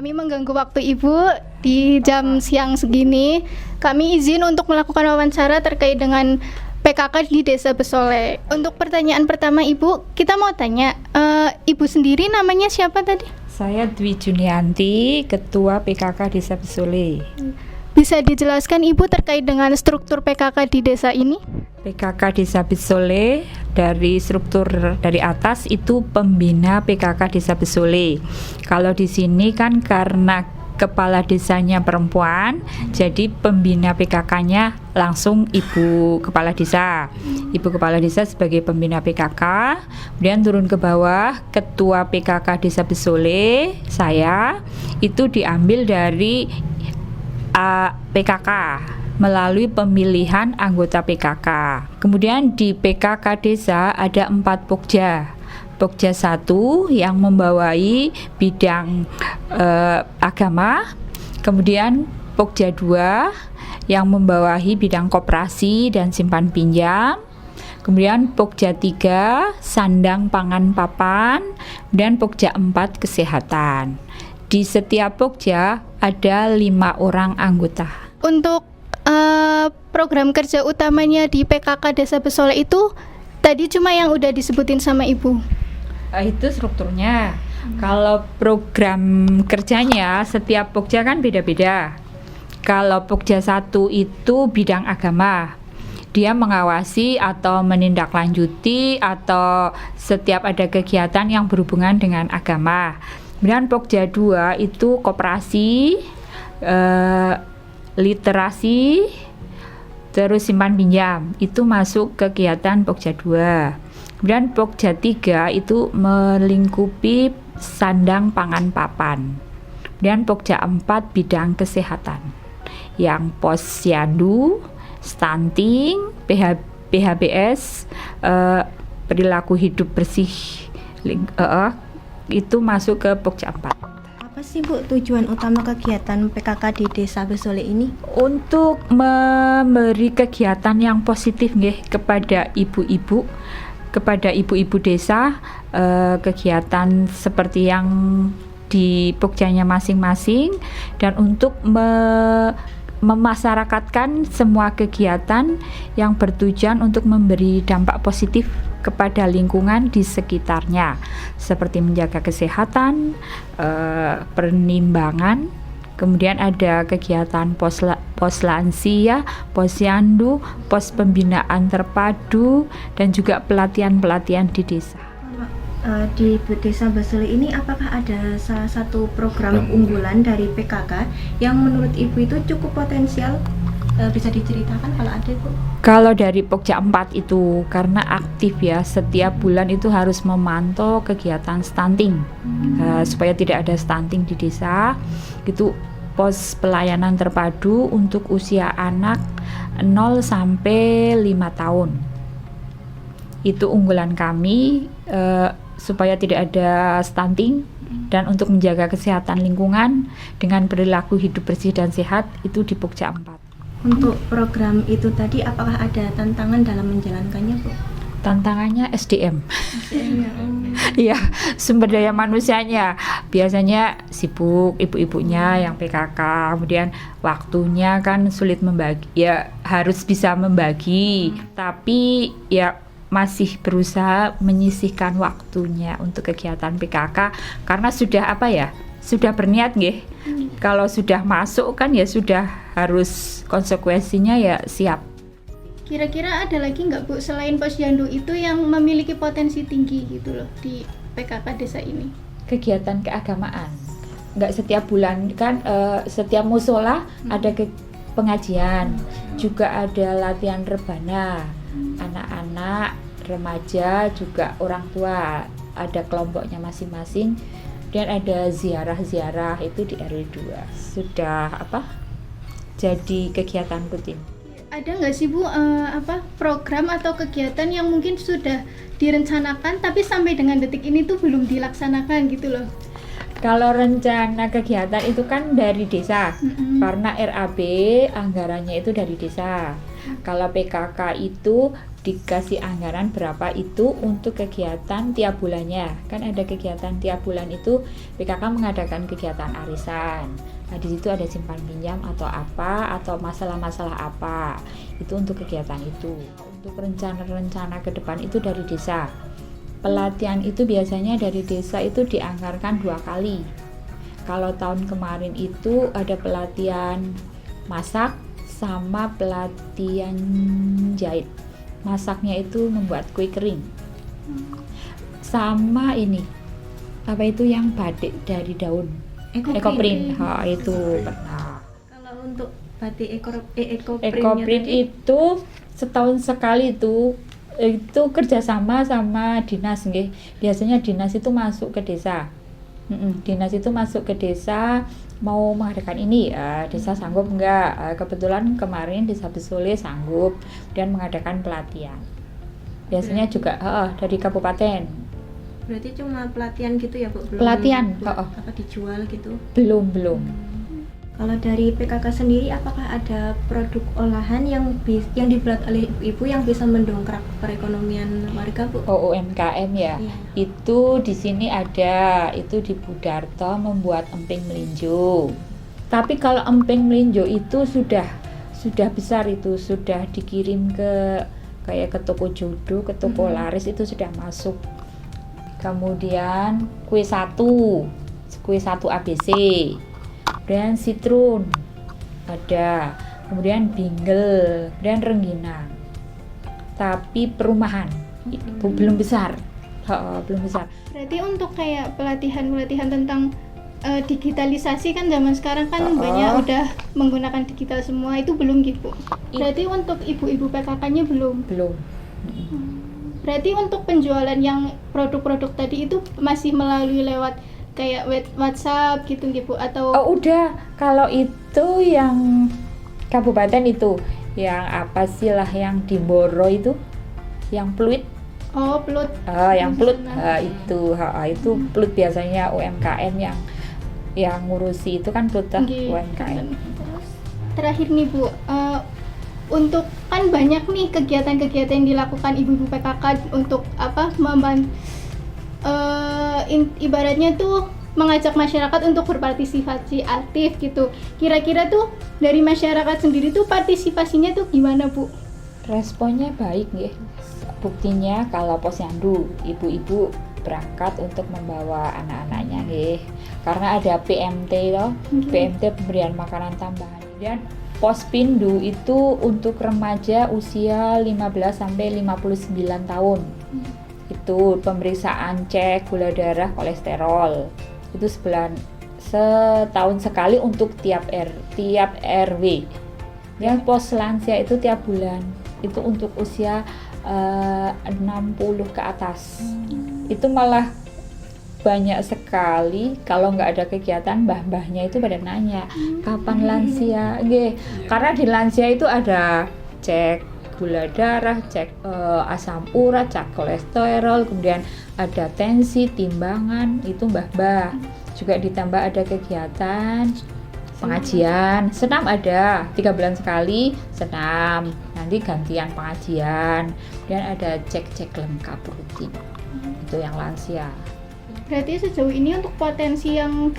Kami mengganggu waktu Ibu di jam siang segini. Kami izin untuk melakukan wawancara terkait dengan PKK di Desa Besole. Untuk pertanyaan pertama Ibu, kita mau tanya, Ibu sendiri namanya siapa tadi? Saya Dwi Junianti, Ketua PKK Desa Besole. Bisa dijelaskan Ibu terkait dengan struktur PKK di desa ini? PKK Desa Besole dari struktur dari atas itu pembina PKK Desa Besole. Kalau di sini kan karena kepala desanya perempuan, jadi pembina PKK-nya langsung Ibu Kepala Desa. Ibu Kepala Desa sebagai pembina PKK, kemudian turun ke bawah, Ketua PKK Desa Besole, saya, itu diambil dari PKK melalui pemilihan anggota PKK. Kemudian di PKK Desa ada 4 Pokja. Pokja 1 yang membawai bidang agama, kemudian Pokja 2 yang membawahi bidang koperasi dan simpan pinjam, kemudian Pokja 3 sandang pangan papan, dan Pokja 4 kesehatan. Di setiap Pokja ada 5 orang anggota. Untuk program kerja utamanya di PKK Desa Besole itu tadi cuma yang udah disebutin sama Ibu. Itu strukturnya. Kalau program kerjanya setiap Pokja kan beda-beda. Kalau Pokja 1 itu bidang agama. Dia mengawasi atau menindaklanjuti atau setiap ada kegiatan yang berhubungan dengan agama. Kemudian Pokja 2 itu koperasi, literasi, terus simpan pinjam. Itu masuk kegiatan Pokja 2. Kemudian Pokja 3 itu melingkupi sandang pangan papan. Kemudian Pokja 4 bidang kesehatan. Yang posyandu, stunting, PHBS, perilaku hidup bersih, itu masuk ke Pokja 4. Apa sih Bu tujuan utama kegiatan PKK di Desa Besole ini? Untuk memberi kegiatan yang positif kepada ibu-ibu, kepada ibu-ibu desa, kegiatan seperti yang di Pogjanya masing-masing, dan untuk memasyarakatkan semua kegiatan yang bertujuan untuk memberi dampak positif kepada lingkungan di sekitarnya, seperti menjaga kesehatan, penimbangan, kemudian ada kegiatan pos lansia, posyandu, pos pembinaan terpadu, dan juga pelatihan-pelatihan di desa. Di Desa Besole ini apakah ada salah satu program unggulan dari PKK yang menurut Ibu itu cukup potensial? Bisa diceritakan kalau ada, Bu? Kalau dari Pokja 4 itu karena aktif ya, setiap bulan itu harus memantau kegiatan stunting, supaya tidak ada stunting di desa. Itu pos pelayanan terpadu untuk usia anak 0 sampai 5 tahun. Itu unggulan kami, supaya tidak ada stunting dan untuk menjaga kesehatan lingkungan dengan perilaku hidup bersih dan sehat, itu di Pokja 4. Untuk program itu tadi apakah ada tantangan dalam menjalankannya, Bu? Tantangannya SDM. Iya, sumber daya manusianya. Biasanya sibuk ibu-ibunya yang PKK, kemudian waktunya kan sulit membagi. Ya harus bisa membagi, tapi ya masih berusaha menyisihkan waktunya untuk kegiatan PKK karena sudah sudah berniat Kalau sudah masuk kan ya sudah harus konsekuensinya ya siap. Kira-kira ada lagi nggak Bu selain posyandu itu yang memiliki potensi tinggi gitu loh di PKK desa ini? Kegiatan keagamaan. Nggak setiap bulan kan, setiap musola ada pengajian, juga ada latihan rebana, anak-anak, remaja, juga orang tua, ada kelompoknya masing-masing. Dan ada ziarah-ziarah itu di RW 2. Sudah jadi kegiatan rutin. Ada nggak sih Bu program atau kegiatan yang mungkin sudah direncanakan tapi sampai dengan detik ini tuh belum dilaksanakan gitu loh? Kalau rencana kegiatan itu kan dari desa, karena RAB anggarannya itu dari desa. Kalau PKK itu dikasih anggaran berapa itu untuk kegiatan tiap bulannya. Kan ada kegiatan tiap bulan itu PKK mengadakan kegiatan arisan. Nah, di situ ada simpan pinjam atau apa atau masalah-masalah apa. Itu untuk kegiatan itu. Untuk rencana-rencana ke depan itu dari desa. Pelatihan itu biasanya dari desa itu dianggarkan 2 kali. Kalau tahun kemarin itu ada pelatihan masak sama pelatihan jahit. Masaknya itu membuat kue kering. Sama ini apa itu yang batik dari daun ekoprint. Itu pernah. Kalau untuk batik Ekoprint tadi, itu setahun sekali itu kerjasama sama dinas nggih. Biasanya dinas itu masuk ke desa. Dinas itu masuk ke desa mau mengadakan ini, desa sanggup enggak? Kebetulan kemarin desa Besole sanggup dan mengadakan pelatihan. Biasanya juga dari kabupaten. berarti cuma pelatihan gitu ya Bu? Belum Pelatihan, buat apa dijual gitu? Belum. Kalau dari PKK sendiri, apakah ada produk olahan yang dibuat oleh ibu yang bisa mendongkrak perekonomian warga, Bu? UMKM ya. Iya. Itu di sini ada, itu di Budarto membuat emping melinjo. Tapi kalau emping melinjo itu sudah besar, itu sudah dikirim ke kayak ke toko jodoh, ke toko laris, itu sudah masuk. Kemudian kue satu ABC. Dan sitrun ada, kemudian bingle dan rengginang, tapi perumahan belum besar. Belum besar. Berarti untuk kayak pelatihan tentang digitalisasi kan zaman sekarang kan banyak udah menggunakan digital semua, itu belum gitu. Berarti untuk ibu-ibu PKK-nya belum. Berarti untuk penjualan yang produk-produk tadi itu masih melalui lewat kayak WhatsApp gitu atau udah. Kalau itu yang kabupaten itu yang apa sih lah, yang di Boro itu yang Pluit. Pluit. Yang Pluit itu Pluit biasanya UMKM yang ngurusi itu kan Pluit UMKM. Terus terakhir nih Bu, untuk kan banyak nih kegiatan-kegiatan yang dilakukan ibu-ibu PKK untuk apa ibaratnya tuh mengajak masyarakat untuk berpartisipasi aktif gitu. Kira-kira tuh dari masyarakat sendiri tuh partisipasinya tuh gimana Bu? Responnya baik nggih. Buktinya kalau posyandu, ibu-ibu berangkat untuk membawa anak-anaknya nggih. Karena ada PMT loh, PMT pemberian makanan tambahan. Dan Pospindu itu untuk remaja usia 15 sampai 59 tahun. Itu pemeriksaan cek gula darah, kolesterol. Itu setahun sekali untuk tiap RW. Yang pos lansia itu tiap bulan. Itu untuk usia 60 ke atas. Itu malah banyak sekali. Kalau nggak ada kegiatan, mbah-mbahnya itu pada nanya kapan lansia. Karena di lansia itu ada cek gula darah, cek asam urat, cek kolesterol, kemudian ada tensi, timbangan, itu mbah-mbah. Juga ditambah ada kegiatan pengajian, senam ada 3 bulan sekali senam, nanti gantian pengajian, dan ada cek-cek lengkap rutin. Itu yang lansia. Berarti sejauh ini untuk potensi yang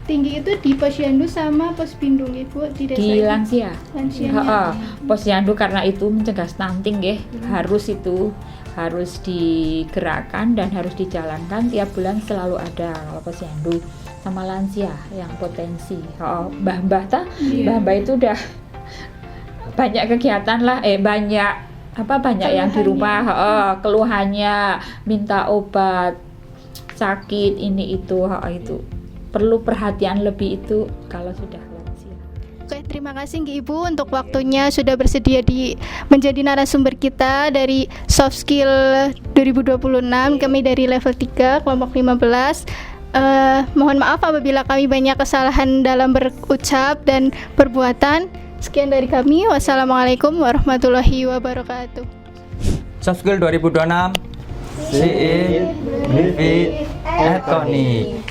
tinggi itu di Posyandu sama Pospindu Ibu di desa Di ini? lansia. Lansianya. Posyandu karena itu mencegah stunting harus digerakkan dan harus dijalankan tiap bulan, selalu ada kalau posyandu. Sama lansia yang potensi. Mbah-mbah itu udah banyak kegiatan lah, banyak yang di rumah, keluhannya minta obat sakit ini itu perlu perhatian lebih itu kalau sudah lansia. Oke, terima kasih Ibu untuk waktunya sudah bersedia menjadi narasumber kita dari Soft Skill 2026. Kami dari level 3 kelompok 15. Mohon maaf apabila kami banyak kesalahan dalam berucap dan perbuatan. Sekian dari kami. Wassalamualaikum warahmatullahi wabarakatuh. Soft Skill 2026. See it, live it, atomic.